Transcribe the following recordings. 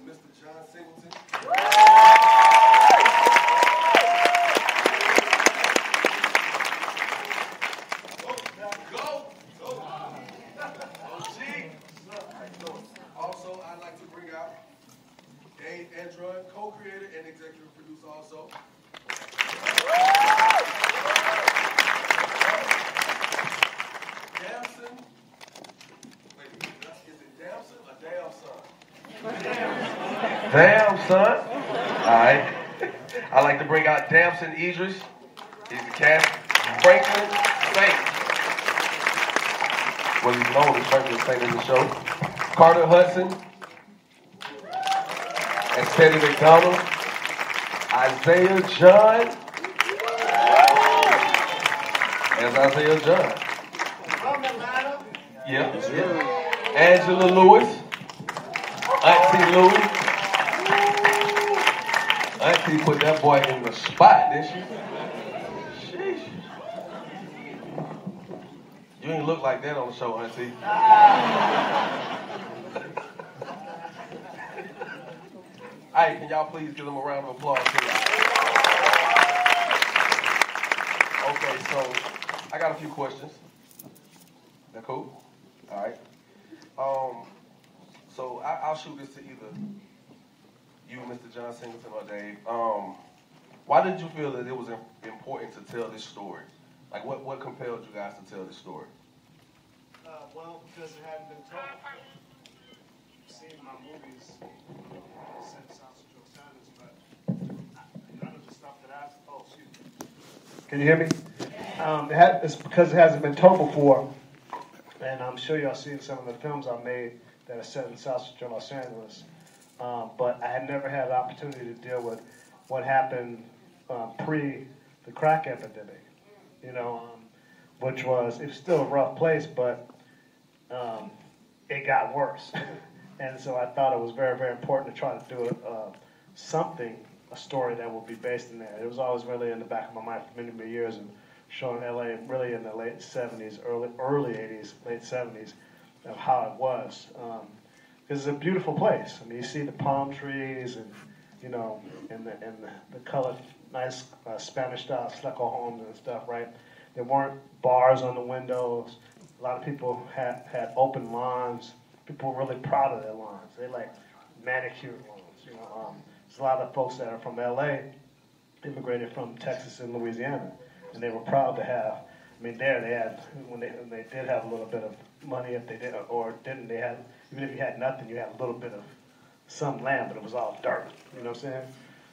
Mr. John Singleton. Also, I'd like to bring out Andrew, co-creator and executive producer also. Damson. Wait, is it Damson or Damson? Damn, son. All right. I'd like to bring out Damson Idris. He's the cast. Franklin Saint. What he's known as Franklin Saint in the show. Carter Hudson. And Teddy McDonald. Isaiah John. That's Isaiah John. Yeah. Angela Lewis. Auntie Louie. Auntie put that boy in the spot, didn't she? Sheesh. You ain't look like that on the show, Auntie. Hey, can y'all please give them a round of applause, please? Okay, so I got a few questions. That cool? All right. So I'll shoot this to either you, Mr. John Singleton, or Dave. Why did you feel that it was important to tell this story? Like, what compelled you guys to tell this story? Well, because it hadn't been told. I've seen my movies since South Central Standards, but none of the stuff that I've... Oh, excuse me. Can you hear me? It's because it hasn't been told before, and I'm sure y'all seen some of the films I made that are set in South Central Los Angeles. But I had never had the opportunity to deal with what happened pre the crack epidemic, which was, it's still a rough place, but it got worse. And so I thought it was very, very important to try to do something a story that will be based in there. It was always really in the back of my mind for many, many years, and showing LA really in the late 70s, early 80s, late 70s, of how it was. Because it's a beautiful place. I mean, you see the palm trees and, you know, and the colored, nice Spanish-style stucco homes and stuff, right? There weren't bars on the windows. A lot of people had open lawns. People were really proud of their lawns. They like manicured lawns, you know. There's a lot of folks that are from LA, immigrated from Texas and Louisiana, and they were proud to have. I mean, there they had, when they did have a little bit of money, if they did or didn't, they had, even if you had nothing, you had a little bit of some land, but it was all dirt. You know what I'm saying?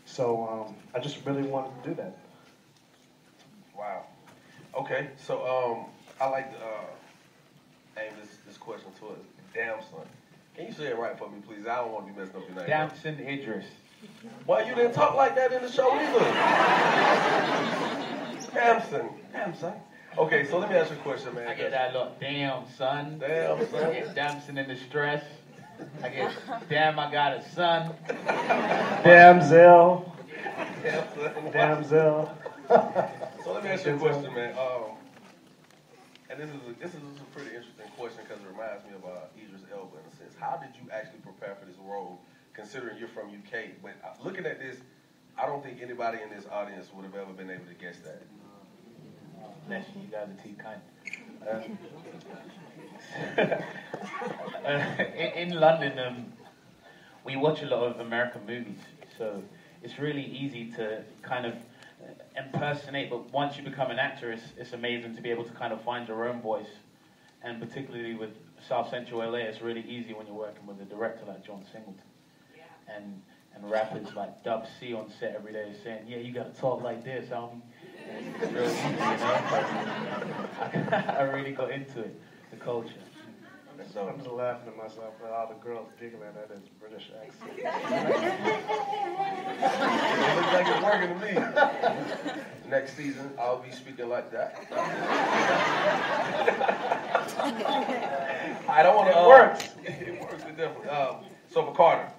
So I just really wanted to do that. Wow. Okay, so I like to aim this question towards Damson. Can you say it right for me, please? I don't want to be messing up your name. Damson Idris. Why you didn't talk like that in the show either? Damson. Okay, so let me ask you a question, man. I get that look, damn son. Damn son. I get Damson in distress. I get, damn, I got a son. Damsel. So let me ask you a question, man. And this is a pretty interesting question because it reminds me of Idris Elba in a sense. How did you actually prepare for this role, considering you're from UK? But looking at this, I don't think anybody in this audience would have ever been able to guess that. Bless you, guys are too kind. In London, we watch a lot of American movies, so it's really easy to kind of impersonate, but once you become an actor, it's amazing to be able to kind of find your own voice, and particularly with South Central LA, it's really easy when you're working with a director like John Singleton, and rappers like Dub C on set every day saying, yeah, you gotta talk like this, homie. And it's real easy, you know? I really got into it, the culture. So I'm just laughing at myself for all the girls giggling at his British accent. It looks like it's working to me. Next season, I'll be speaking like that. I don't want to. It works. It works, it definitely. So for Carter.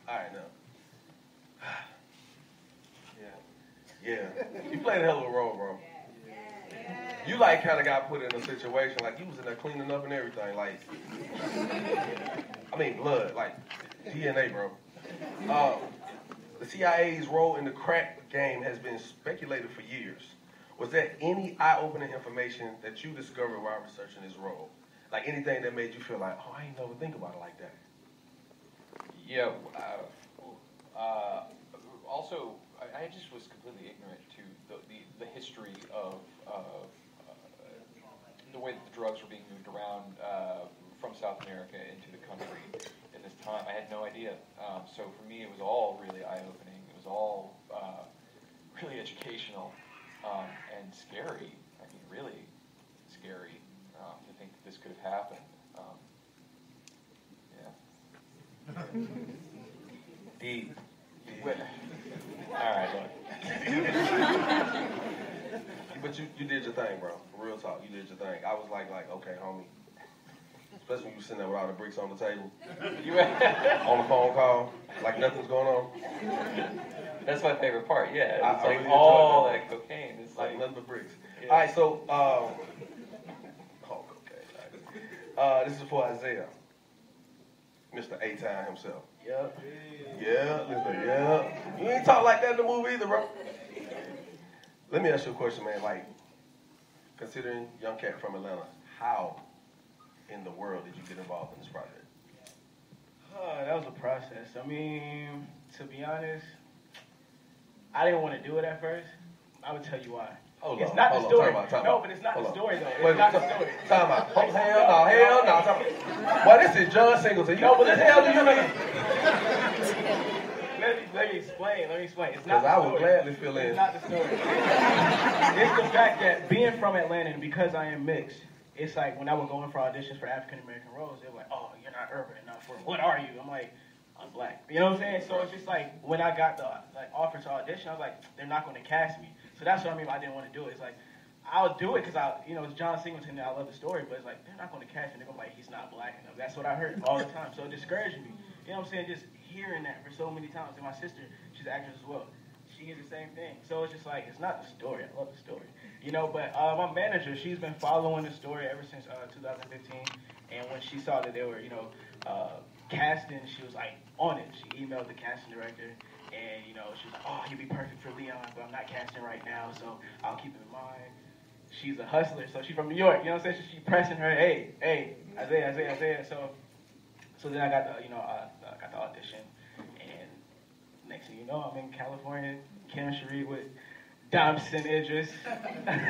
All right, now. Yeah. You played a hell of a role, bro. You like kind of got put in a situation like you was in there cleaning up and everything, like, I mean blood, like DNA, bro. The CIA's role in the crack game has been speculated for years. Was there any eye-opening information that you discovered while researching this role? Like anything that made you feel like, oh, I ain't never think about it like that? Yeah. Also, I just was completely ignorant to the history of the way that the drugs were being moved around from South America into the country in this time. I had no idea. So for me, it was all really eye-opening. It was all really educational and scary. I mean, really scary to think that this could have happened. Deep. All right, look. But you did your thing, bro. Real talk, you did your thing. I was like, okay, homie. Especially when you were sitting there with all the bricks on the table. On the phone call, like nothing's going on. That's my favorite part, yeah. It's I like really all enjoyed that cocaine. It's like nothing but bricks. Yeah. All right, so, okay. This is for Isaiah. Mr. A-Town himself. Yep. Yeah. You ain't talk like that in the movie either, bro. Let me ask you a question, man. Like, considering young cat from Atlanta, how in the world did you get involved in this project? That was a process. I mean, to be honest, I didn't want to do it at first. I would tell you why. It's not the story. No, but it's not the story, though. It's not the story. Time out. Hell no. Well, this is John Singleton. You know what the hell do you mean? Let me explain. It's not the story. Because I would gladly fill in. It's not the story. It's the fact that being from Atlanta and because I am mixed, it's like when I would go in for auditions for African American roles, they were like, oh, you're not urban enough for what are you? I'm like, I'm black. You know what I'm saying? So it's just like when I got the offer to audition, I was like, they're not going to cast me. So that's what I mean by I didn't want to do it. It's like, I'll do it because it's John Singleton and I love the story, but it's like, they're not going to cast me. They're going to be like, he's not black enough. That's what I heard all the time. So it discouraged me. You know what I'm saying? Just hearing that for so many times. And my sister, she's an actress as well. She hears the same thing. So it's just like, it's not the story. I love the story. You know, but my manager, she's been following the story ever since 2015. And when she saw that they were, casting, she was like on it. She emailed the casting director. And, she was like, oh, he'd be perfect for Leon, but I'm not casting right now, so I'll keep it in mind. She's a hustler, so she's from New York, you know what I'm saying? She's pressing her, hey, Isaiah. So then I got the, I got the audition, and next thing you know, I'm in California, chemistry with Damson Idris.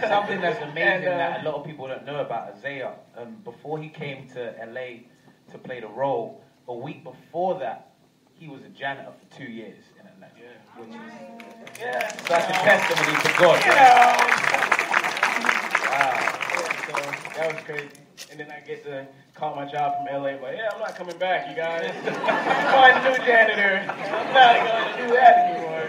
Something that's amazing that a lot of people don't know about Isaiah. Before he came to LA to play the role, a week before that, he was a janitor for 2 years in Atlanta, which is such a testimony to God. So that was crazy. And then I get to call my job from LA, but I'm not coming back, you guys. Find a new janitor. I'm not going to do that anymore.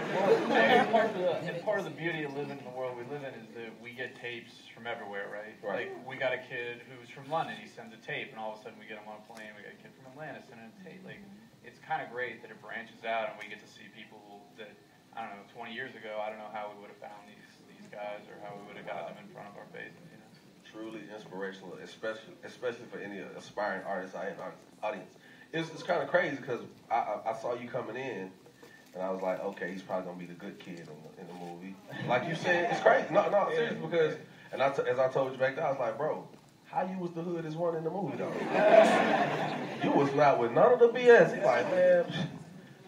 And part of the beauty of living in the world we live in is that we get tapes from everywhere, right? Like, we got a kid who's from London, he sends a tape, and all of a sudden we get him on a plane, we got a kid from Atlanta sending a tape. Like, it's kind of great that it branches out and we get to see people that, I don't know, 20 years ago, I don't know how we would have found these guys or how we would have got them in front of our faces, Truly inspirational, especially for any aspiring artist audience. It's kind of crazy because I saw you coming in, and I was like, okay, he's probably gonna be the good kid in the movie. Like you said, it's crazy. No, seriously, because as I told you back then, I was like, bro, how you was the hoodest one in the movie though? You was not with none of the BS. He's like, man,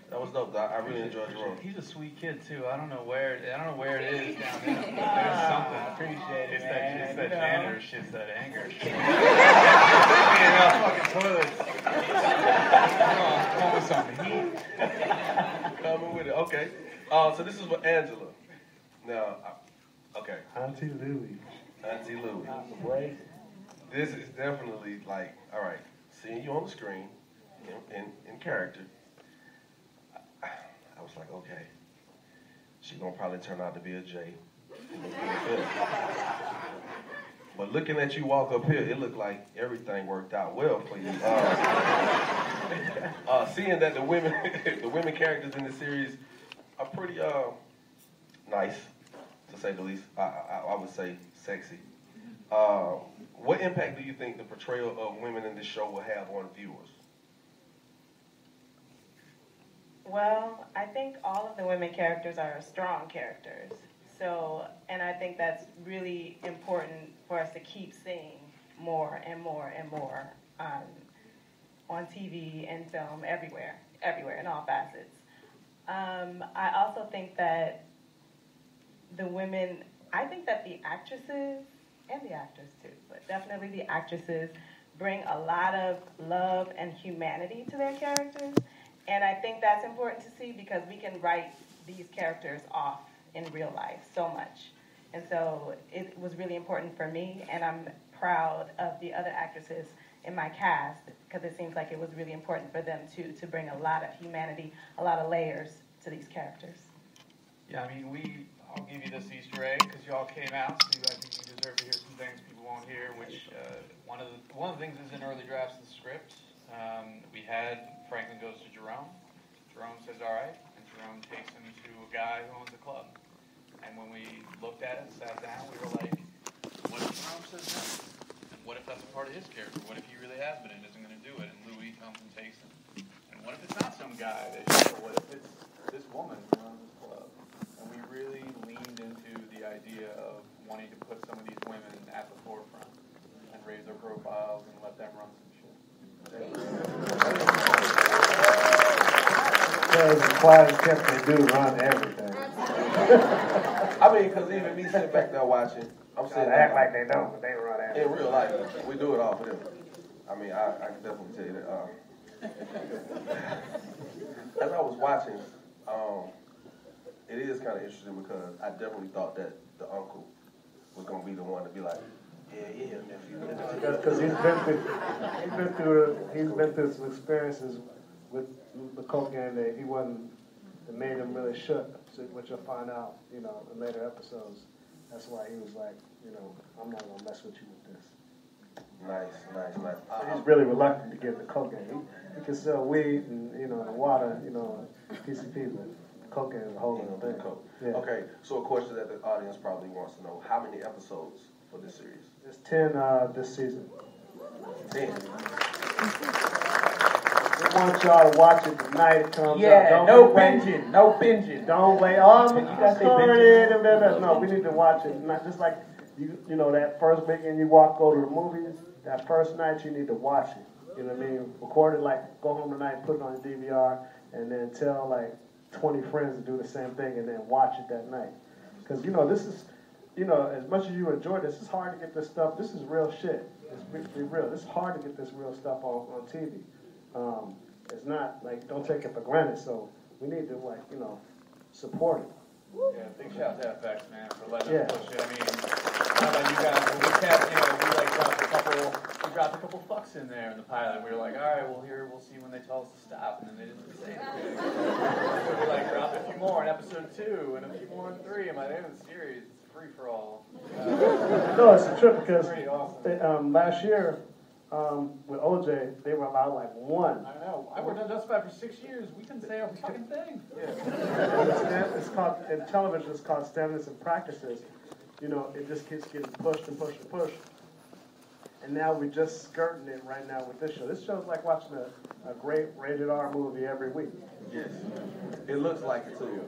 that was dope. I really enjoyed your role. He's a sweet kid too. I don't know where it is down there. There's something. I appreciate it. It's that janitor shit's that anger. Come with some heat. Coming with it. Okay. So this is for Angela. Now, okay. Auntie Louie. Auntie Louie. This is definitely like, all right, seeing you on the screen, in character, I was like, okay, she's gonna probably turn out to be a J. But looking at you walk up here, it looked like everything worked out well for you. Seeing that the women characters in the series are pretty nice, to say the least. I would say sexy. What impact do you think the portrayal of women in this show will have on viewers? Well, I think all of the women characters are strong characters. So, and I think that's really important for us to keep seeing more and more and more on TV and film, everywhere, in all facets. I also think that I think that the actresses, and the actors too, but definitely the actresses, bring a lot of love and humanity to their characters. And I think that's important to see because we can write these characters off in real life so much. And so it was really important for me, and I'm proud of the other actresses in my cast because it seems like it was really important for them too to bring a lot of humanity, a lot of layers to these characters. Yeah, I mean, I'll give you this Easter egg because y'all came out, so I think you deserve to hear some things people won't hear, which one of the things is in early drafts of the script. We had Franklin goes to Jerome. Jerome says, all right, and Jerome takes him to a guy who owns a club. And when we looked at it and sat down, we were like, what if Jerome says no? And what if that's a part of his character? What if he really has been and isn't going to do it? And Louis comes and takes him. And what if it's not some guy? What if it's this woman who runs this club? And we really leaned into the idea of wanting to put some of these women at the forefront and raise their profiles and let them run some shit. Because the quiet kept they do run everything. I mean, because even me sitting back there watching, I'm sitting They act like they don't, but they run everything. in real life, we do it all for them. I mean, I can definitely tell you that. As I was watching, it is kind of interesting because I definitely thought that the uncle was going to be the one to be like, yeah, nephew. Because he's been through some experiences with the cocaine that he wasn't, that made him really shook, which you'll find out, in later episodes. That's why he was like, I'm not gonna mess with you with this. Nice. He's really reluctant to get the cocaine. He can sell weed and, the water, PCP, but cocaine is a whole other thing. Coke. Yeah. Okay, so a question that the audience probably wants to know: how many episodes for this series? There's 10 this season. 10. We want y'all to watch it the night it comes out. Yeah, no binging. Don't wait. Oh, You gotta say sorry. No, we need to watch it. Not just like that first weekend you go to the movies. That first night you need to watch it. You know what I mean? Record it, like go home tonight, put it on your DVR, and then tell like 20 friends to do the same thing, and then watch it that night. Because this is, as much as you enjoy this, it's hard to get this stuff. This is real shit. It's real. It's hard to get this real stuff on TV. It's not like, don't take it for granted. So we need to support it. Yeah, big shout out to FX, man, for letting us push it. I mean, not like you guys, but we kept, we dropped a couple fucks in there in the pilot. We were like, all right, we'll see when they tell us to stop, and then they didn't say anything. So we dropped a few more in episode 2, and a few more in 3, and by the end of the series, it's free for all. No, it's a trip because pretty awesome. last year with OJ, they were allowed like one. I know. I worked on Justified for 6 years. We couldn't say a fucking thing. Yeah. It's called, in television, it's called standards and practices. It just keeps getting pushed and pushed and pushed. And now we're just skirting it right now with this show. This show's like watching a great rated R movie every week. Yes. It looks like it too.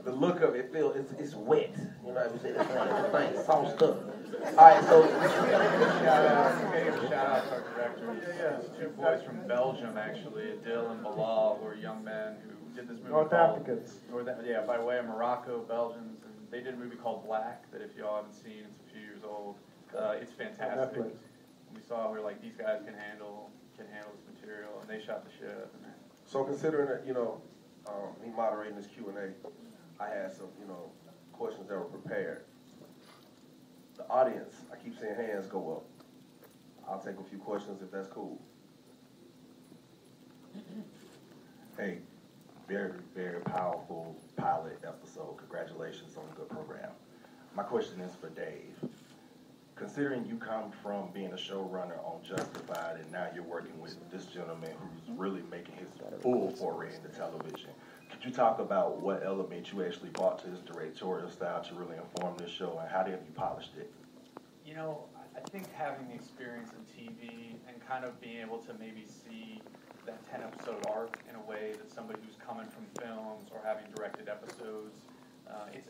The look of it feels it's wet. You know what I'm saying? It's like sauced up. All right, so We gotta give a shout out to our directors. These 2 boys from Belgium, actually, Adil and Bilal, who are young men who did this movie. North Africans. By way of Morocco, Belgians, and they did a movie called Black that if y'all haven't seen, it's a few years old. It's fantastic. We saw we're like, these guys can handle this material, and they shot the shit out of it. So considering that, me moderating this Q&A, I had some, questions that were prepared. The audience, I keep seeing hands go up. I'll take a few questions if that's cool. Hey, very, very powerful pilot episode. Congratulations on a good program. My question is for Dave. Considering you come from being a showrunner on Justified and now you're working with this gentleman who's really making his full foray into television, could you talk about what element you actually brought to his directorial style to really inform this show, and how have you polished it? I think having the experience in TV and kind of being able to maybe see that 10-episode arc in a way that somebody who's coming from films or having directed episodes,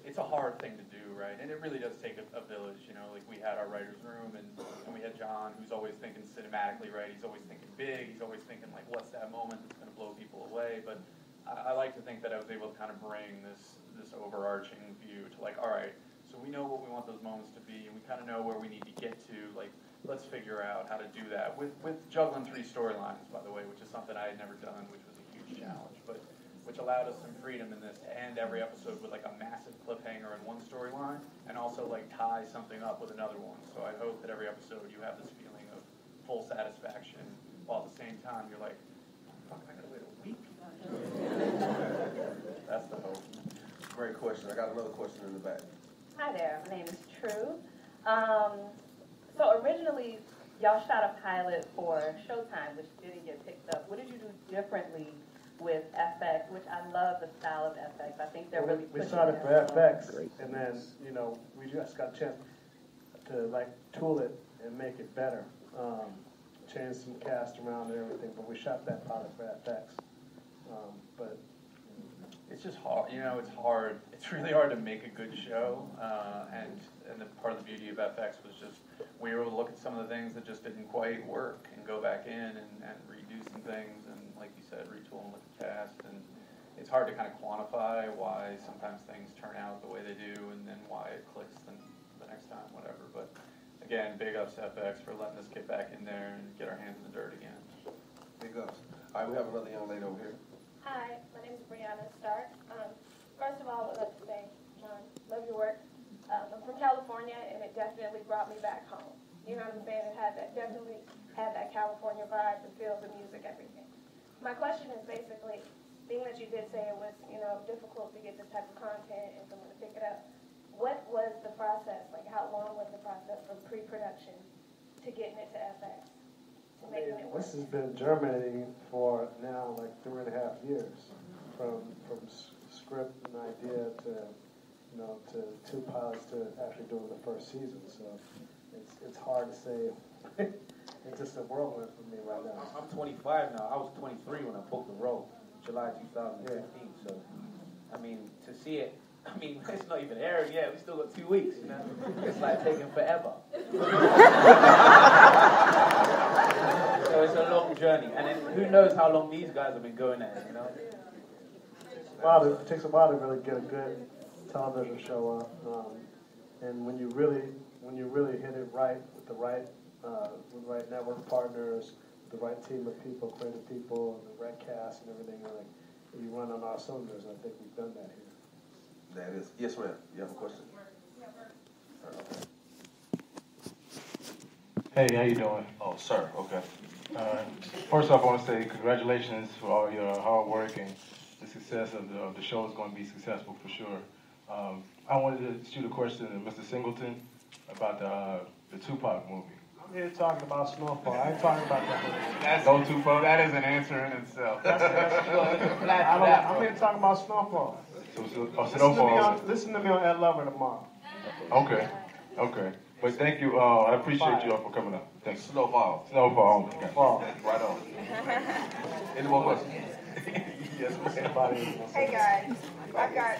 it's a hard thing to do, right? And it really does take a village, like we had our writer's room and we had John, who's always thinking cinematically, right? He's always thinking big, he's always thinking like, what's that moment that's going to blow people away? But I like to think that I was able to kind of bring this overarching view to like, all right, so we know what we want those moments to be, and we kind of know where we need to get to. Like, let's figure out how to do that with juggling 3 storylines, by the way, which is something I had never done, which was a huge challenge, but which allowed us some freedom in this to end every episode with like a massive cliffhanger in one storyline, and also like tie something up with another one. So I hope that every episode you have this feeling of full satisfaction, while at the same time you're like, fuck, I gotta wait a week. That's the hope. Great question. I got another question in the back. Hi there, my name is True. So originally, y'all shot a pilot for Showtime, which didn't get picked up. What did you do differently with FX, which I love the style of FX. I think they're really pushing it. We shot it for FX, and then, we just got a chance to, tool it and make it better. Change some cast around and everything, but we shot that pilot for FX. But it's just hard, it's hard. It's really hard to make a good show, and the part of the beauty of FX was just we were able to look at some of the things that just didn't quite work and go back in and redo some things and, like you said, retool and look at cast. And it's hard to kind of quantify why sometimes things turn out the way they do and then why it clicks the next time, whatever. But again, big ups to FX for letting us get back in there and get our hands in the dirt again. Big ups. All right, we have another young lady over here. Hi, my name is Brianna Stark. First of all, I would like to say, John, love your work. I'm from California, and it definitely brought me back home. You know what I'm saying? It definitely had that California vibe, the feel, the music, everything. My question is basically, being that you did say it was, difficult to get this type of content and someone to pick it up, what was the process? Like, how long was the process from pre-production to getting it to FX, to making it work? This has been germinating for now like 3.5 years, from script and idea to to 2 pilots to actually doing the first season. So it's hard to say. It's just a whirlwind for me right now. I'm 25 now. I was 23 when I booked the role, July 2015. So, I mean, to see it, I mean, it's not even airing yet. We still got 2 weeks, you know. It's like taking forever. So it's a long journey, and then who knows how long these guys have been going at it, you know. It takes a while to really get a good television show up, and when you really hit it right with the right network partners, the right team of people, creative people, and the right cast and everything, like you run on all cylinders. And I think we've done that here. That is, yes, ma'am. You have a question? Hey, how you doing? Oh, sir. Okay. First off, I want to say congratulations for all your hard work, and the success of the show is going to be successful for sure. I wanted to shoot a question to Mr. Singleton about the Tupac movie. I'm here talking about Snowfall. I ain't talking about that movie. Go too far. That is an answer in itself. I'm here talking about Snowfall. Listen to me on Ed Lover tomorrow. Okay. But thank you. I appreciate you all for coming up. Thanks. Snowfall. Snowfall. Right on. Any more questions? Yes, ma'am. Hey guys, I got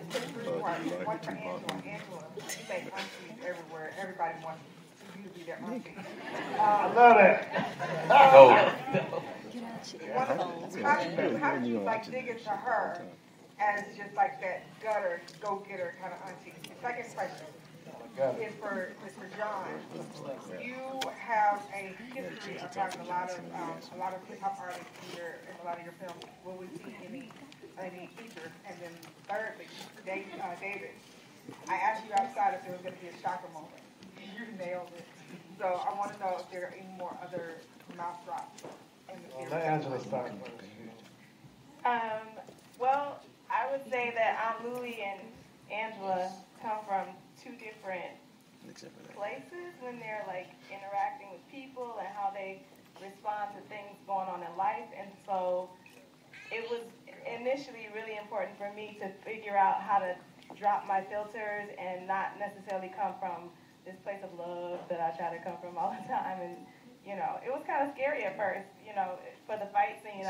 3 parts. One for Angela. Angela, you say aunties everywhere. Everybody wants you to be their auntie. I love that. How did you like dig into her as just like that gutter, go-getter kind of auntie? The second question is for John. You have a history of having a lot of hip hop artists in a lot of your films. Will we see any features? And then thirdly, David, I asked you outside if there was going to be a shocker moment. You nailed it. So I want to know if there are any more other mouth drops in the series. Let Angela start first. Well, I would say that Aunt Louie and Angela come from 2 different places when they're like interacting with people and how they respond to things going on in life. And so it was initially really important for me to figure out how to drop my filters and not necessarily come from this place of love that I try to come from all the time. And it was kind of scary at first. For the fight scene,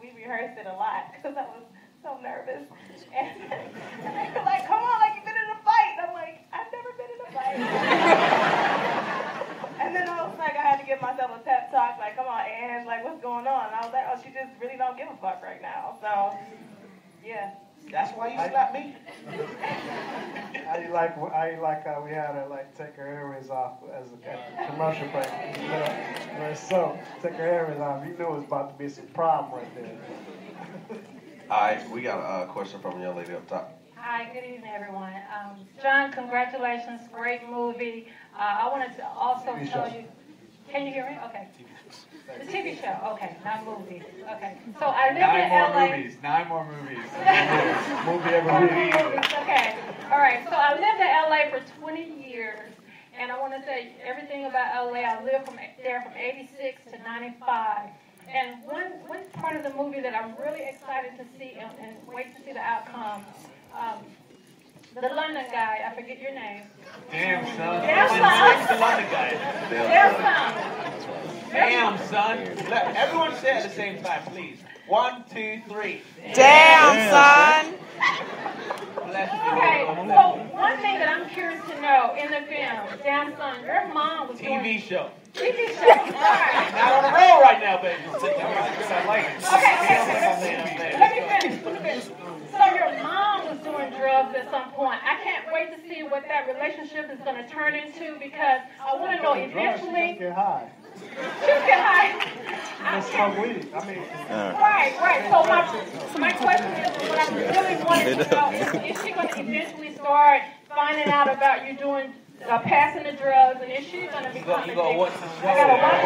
we rehearsed it a lot because I was so nervous. And they were like, "Come on, like you've been in a fight." And I'm like, "I've never been in a fight." And then I was like, I had to give myself a pep talk, like, "Come on, Ange, like what's going on?" And I was like, "Oh, she just really don't give a fuck right now." So, yeah. That's why you slapped me. How you like how we had her like take her airways off as a commercial break? So take her airways off. You knew it was about to be some problem right there. All right, we got a question from a young lady up top. Hi, good evening, everyone. John, congratulations, great movie. I wanted to also tell you. Can you hear me? Okay. The TV show, okay, not movie. Okay. So I lived in LA. 9 more movies. Movie every week. Okay. All right. So I lived in LA for 20 years, and I want to say everything about LA. I lived there from '86 to '95. And one part of the movie that I'm really excited to see and wait to see the outcome. The London guy, I forget your name. Damn, son. Damn, son. The London guy. Damn, son. Damn, son. Everyone say it at the same time, please. 1, 2, 3. Damn, son. Okay, so one thing that I'm curious to know in the film, Damn Son, your mom was doing... TV show. TV show, all right. Not on a roll right now, baby. I like it. Okay. Let me finish. So your mom was doing drugs at some point. I can't wait to see what that relationship is going to turn into because I want to know eventually... Get high. She'll get high. Let's smoke weed. I mean... Right. So my question is, what I really wanted to know is she going to eventually start finding out about you doing... passing the drugs, and is she going to become You got to watch the show. I got to watch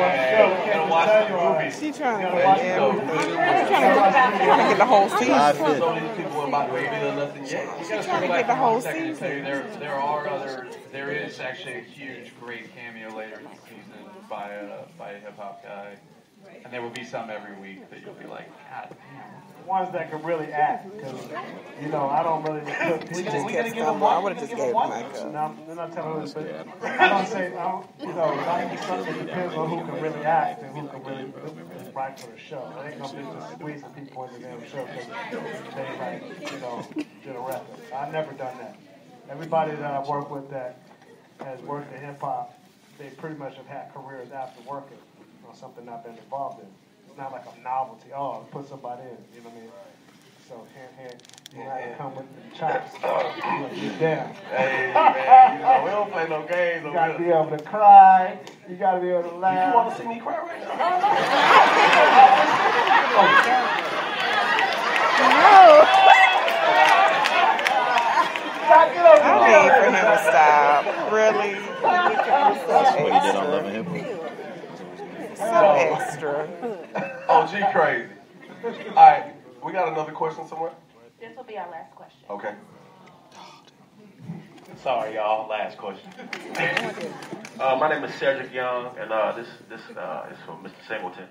You got to watch the movie. She's trying to get the whole scene. about to reveal nothing yet. You gotta trying to circle back get the for whole 1 second and say season. there is actually a huge, great cameo later in the season by a hip hop guy, and there will be some every week that you'll be like, God damn. Ones that can really act, because, you know, I don't really put people. We gonna give them one? I would have just gave them like No, they're not telling us, but I don't say, you know, it depends on who can really act and who can really write for the show. I ain't gonna be just squeezing people in the damn show because they, like, you know, did a record. I've never done that. Everybody that I've worked with that has worked in hip hop, they pretty much have had careers after working on something I've been involved in. It's not like a novelty. Oh, put somebody in. You know what I mean? So you have to come with the chops. Get down. Hey, man, you know, we don't play no games. You gotta be able to cry. You gotta be able to laugh. You want to see me cry right now? No. I need for him to stop. Really? That's what he did on Love and Hip Hop. So extra. Oh, G crazy. All right, we got another question somewhere? This will be our last question. Okay. Sorry, y'all. Last question. My name is Cedric Young, and this is from Mr. Singleton.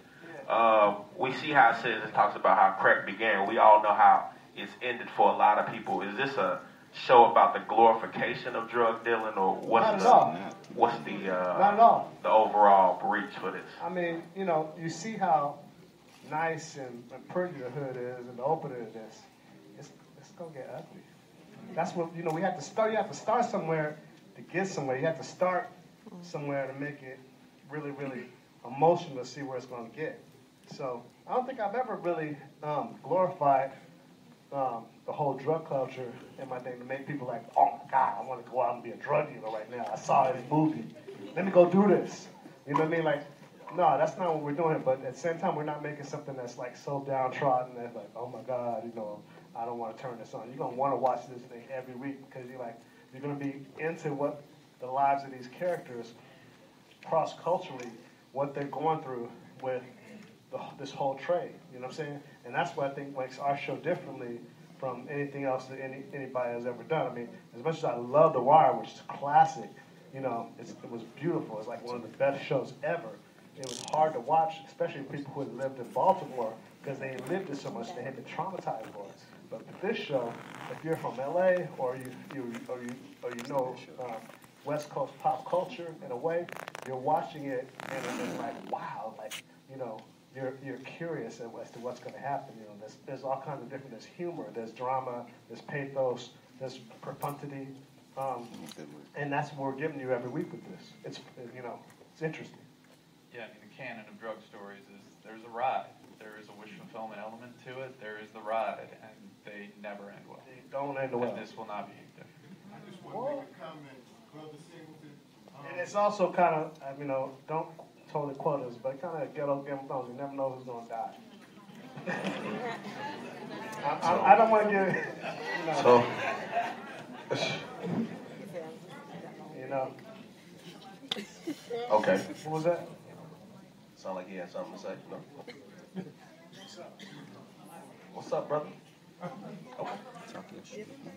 We see how it talks about how crack began. We all know how it's ended for a lot of people. Is this a show about the glorification of drug dealing, or what's the Not at all. the overall breach for this? I mean, you know, you see how nice and pretty the hood is and the opening of this. It's gonna get ugly. That's what, you know, we have to start. You have to start somewhere to get somewhere. You have to start somewhere to make it really, really emotional to see where it's gonna get. So I don't think I've ever really glorified the whole drug culture in my thing to make people like, oh my God, I want to go out and be a drug dealer right now. I saw this movie. Let me go do this. You know what I mean? Like, no, that's not what we're doing. But at the same time, we're not making something that's like so downtrodden that's like, oh my God, you know, I don't want to turn this on. You're gonna want to watch this thing every week because you're gonna be into what the lives of these characters cross culturally, what they're going through with this whole trade. You know what I'm saying? And that's what I think makes our show differently from anything else that anybody has ever done. I mean, as much as I love The Wire, which is a classic, you know, it was beautiful. It's like one of the best shows ever. It was hard to watch, especially people who had lived in Baltimore, because they had lived it so much they had been traumatized for it. But with this show, if you're from LA or you know West Coast pop culture in a way, you're watching it and it's like, wow, like, you know, you're curious as to what's going to happen. You know, there's all kinds of different. There's humor, there's drama, there's pathos, there's profundity, and that's what we're giving you every week with this. It's, you know, it's interesting. Yeah, I mean, the canon of drug stories is there's a ride, there is a wish fulfillment element to it, there is the ride, and they never end well. They don't end well. And this will not be different. I just want to make a comment, Brother Singleton. And it's also kind of, you know, don't totally quote us, but kind of ghetto Game of Thrones. You never know who's going to die. I don't want to get, you know. So, you know. Okay. What was that? Sound like he had something to say. No? What's up, brother? Okay.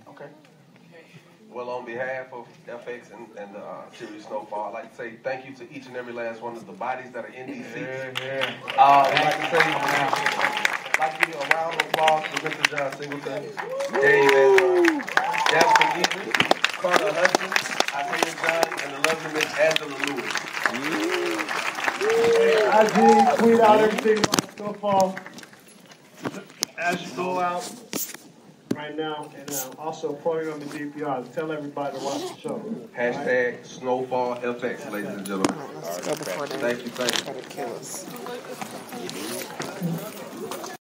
Okay. Well, on behalf of FX and the series Snowfall, I'd like to say thank you to each and every last one of the bodies that are in these seats. I'd like to say, like to give a round of applause for Mr. John Singleton, Dave Jackson Idris, Carter Hudson, Isaiah John, and the lovely Miss Angela Lewis. IG, tweet out everything about Snowfall as you go out right now, and also pouring on the DPRs. Tell everybody to watch the show. Hashtag Snowfall FX, ladies and gentlemen. Let's go before they Thank you. kill us.